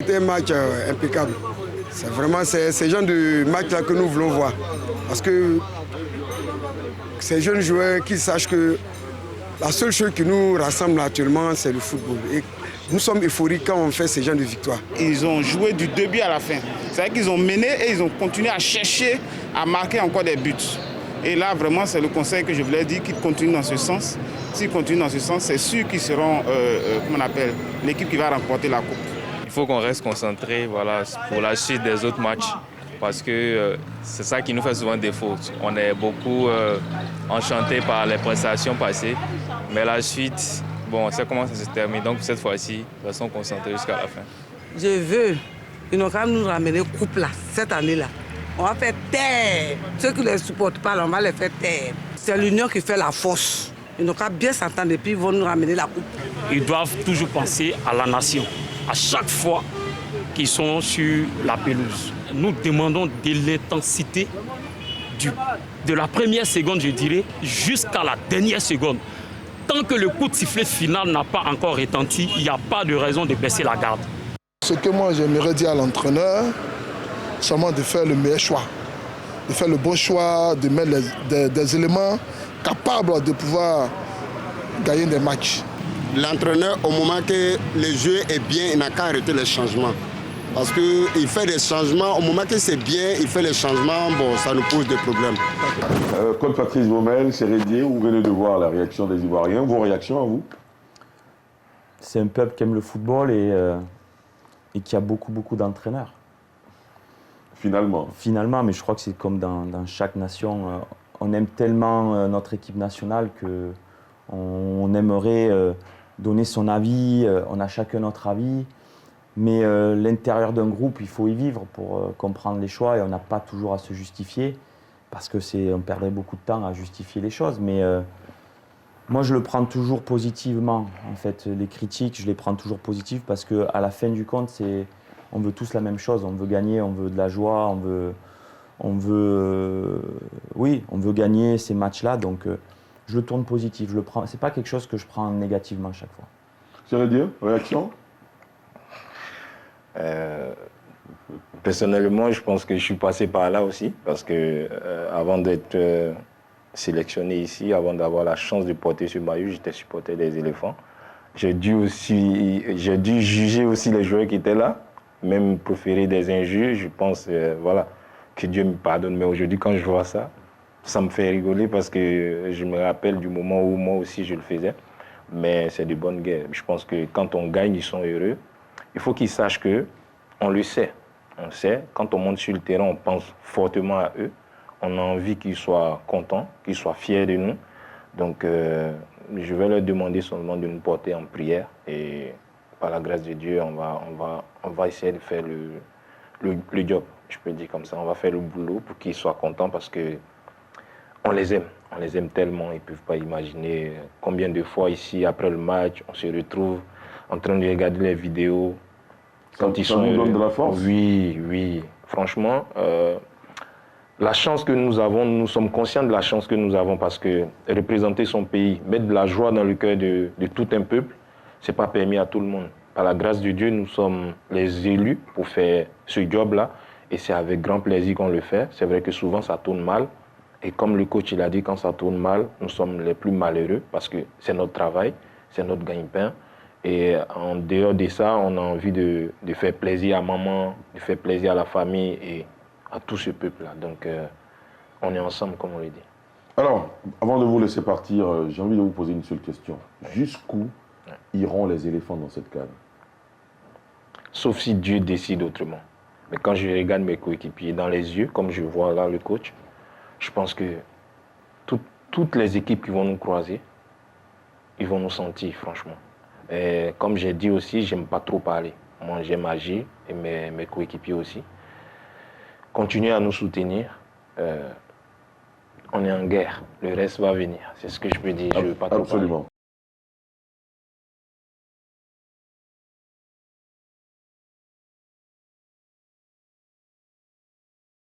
c'était un match impeccable. C'est vraiment ce genre de match-là que nous voulons voir. Parce que ces jeunes joueurs qui sachent que la seule chose qui nous rassemble actuellement, c'est le football. Et nous sommes euphoriques quand on fait ce genre de victoire. Ils ont joué du début à la fin. C'est-à-dire qu'ils ont mené et ils ont continué à chercher à marquer encore des buts. Et là, vraiment, c'est le conseil que je voulais dire, qu'ils continuent dans ce sens. S'ils continuent dans ce sens, c'est sûr qu'ils seront, comment on appelle, l'équipe qui va remporter la coupe. Il faut qu'on reste concentré voilà, pour la suite des autres matchs. Parce que c'est ça qui nous fait souvent défaut. On est beaucoup enchanté par les prestations passées. Mais la suite, bon, on sait comment ça se termine. Donc cette fois-ci, restons concentrés jusqu'à la fin. Je veux, ils n'ont qu'à nous ramener coupe là, cette année-là. On va faire taire. Ceux qui ne les supportent pas, on va les faire taire. C'est l'union qui fait la force. Ils n'ont qu'à bien s'entendre et puis ils vont nous ramener la coupe. Ils doivent toujours penser à la nation. À chaque fois qu'ils sont sur la pelouse, nous demandons de l'intensité de la première seconde, je dirais, jusqu'à la dernière seconde. Tant que le coup de sifflet final n'a pas encore retenti, il n'y a pas de raison de baisser la garde. Ce que moi j'aimerais dire à l'entraîneur, c'est vraiment de faire le meilleur choix. De faire le bon choix, de mettre des éléments capables de pouvoir gagner des matchs. L'entraîneur, au moment que le jeu est bien, il n'a qu'à arrêter les changements. Parce qu'il fait des changements, au moment que c'est bien, il fait les changements, bon, ça nous pose des problèmes. Comme Patrice Baumel, c'est Rédier, vous venez de voir la réaction des Ivoiriens. Vos réactions à vous? C'est un peuple qui aime le football et qui a beaucoup d'entraîneurs. Finalement, mais je crois que c'est comme dans chaque nation. On aime tellement notre équipe nationale qu'on aimerait donner son avis. On a chacun notre avis. Mais l'intérieur d'un groupe, il faut y vivre pour comprendre les choix et on n'a pas toujours à se justifier parce qu'on perdrait beaucoup de temps à justifier les choses. Mais moi, je le prends toujours positivement. En fait, les critiques, je les prends toujours positives parce qu'à la fin du compte, on veut tous la même chose. On veut gagner, on veut de la joie, on veut gagner ces matchs-là. Donc, je le tourne positif. C'est pas quelque chose que je prends négativement à chaque fois. C'est Rédier, réaction? Personnellement, je pense que je suis passé par là aussi, parce que avant d'être sélectionné ici, avant d'avoir la chance de porter ce maillot, j'étais supporter des éléphants. J'ai dû juger aussi les joueurs qui étaient là, même proférer des injures. Je pense, voilà, que Dieu me pardonne. Mais aujourd'hui, quand je vois ça, ça me fait rigoler parce que je me rappelle du moment où moi aussi je le faisais. Mais c'est de bonne guerre. Je pense que quand on gagne, ils sont heureux. Il faut qu'ils sachent qu'on le sait. On sait, quand on monte sur le terrain, on pense fortement à eux. On a envie qu'ils soient contents, qu'ils soient fiers de nous. Donc, je vais leur demander seulement de nous porter en prière. Et par la grâce de Dieu, on va essayer de faire le job, je peux dire comme ça. On va faire le boulot pour qu'ils soient contents parce qu'on les aime. On les aime tellement, ils ne peuvent pas imaginer combien de fois ici, après le match, on se retrouve en train de regarder les vidéos. Ça nous donne de la force? Oui. Franchement, la chance que nous avons, nous sommes conscients de la chance que nous avons parce que représenter son pays, mettre de la joie dans le cœur de tout un peuple, ce n'est pas permis à tout le monde. Par la grâce de Dieu, nous sommes les élus pour faire ce job-là et c'est avec grand plaisir qu'on le fait. C'est vrai que souvent ça tourne mal et comme le coach il a dit, quand ça tourne mal, nous sommes les plus malheureux parce que c'est notre travail, c'est notre gagne-pain. Et en dehors de ça, on a envie de faire plaisir à maman, de faire plaisir à la famille et à tout ce peuple-là. Donc, on est ensemble, comme on le dit. Alors, avant de vous laisser partir, j'ai envie de vous poser une seule question. Jusqu'où iront les éléphants dans cette cave? Sauf si Dieu décide autrement. Mais quand je regarde mes coéquipiers dans les yeux, comme je vois là le coach, je pense que toutes les équipes qui vont nous croiser, ils vont nous sentir, franchement. Et comme j'ai dit aussi, j'aime pas trop parler. Moi, j'aime agir et mes coéquipiers aussi. Continuez à nous soutenir. On est en guerre. Le reste va venir. C'est ce que je peux dire. Je veux pas trop parler.